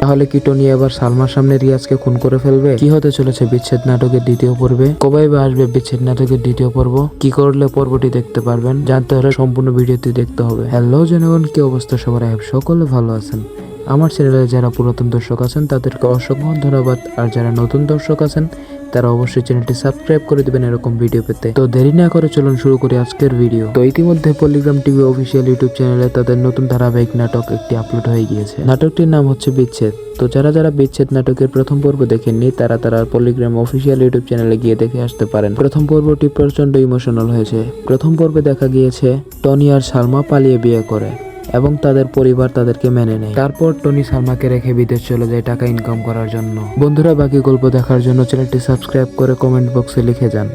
তাহলে কি টনি এবার সালমার সামনে রিয়াজকে খুন করে ফেলবে? কি হতে চলেছে বিচ্ছেদ নাটকের দ্বিতীয় পর্বে? কবে বা আসবে বিচ্ছেদ নাটকের দ্বিতীয় পর্ব? কি করলে পর্বটি দেখতে পারবেন? জানতে হলে সম্পূর্ণ ভিডিওটি দেখতে হবে। হ্যালো জনগণ, কি অবস্থা সবার? সকলে ভালো আছেন? আমার চ্যানেলে যারা পুরাতন দর্শক আছেন তাদেরকে অসংখ্য ধন্যবাদ, আর যারা নতুন দর্শক আছেন তারা অবশ্যই চ্যানেলটি সাবস্ক্রাইব করে দিবেন এরকম ভিডিও পেতে। তো দেরি না করে চলুন শুরু করি আজকের ভিডিও। তো ইতিমধ্যে পলিগ্রাম টিভি অফিসিয়াল ইউটিউব চ্যানেলে তাদের নতুন ধারাবাহিক নাটক একটি আপলোড হয়ে গিয়েছে। নাটকটির নাম হচ্ছে বিচ্ছেদ। তো যারা বিচ্ছেদ নাটকের প্রথম পর্ব দেখেননি তারা পলিগ্রাম অফিসিয়াল ইউটিউব চ্যানেলে গিয়ে দেখে আসতে পারেন। প্রথম পর্বটি প্রচন্ড ইমোশনাল হয়েছে। প্রথম পর্বে দেখা গিয়েছে টনি আর সালমা পালিয়ে বিয়ে করে এবং তাদের পরিবার তাদেরকে মেনে নেয়। তারপর টনি সালমাকে রেখে বিদেশ চলে যায় টাকা ইনকাম করার জন্য। বন্ধুরা, বাকি গল্প দেখার জন্য চ্যানেলটি সাবস্ক্রাইব করে কমেন্ট বক্সে লিখে যান।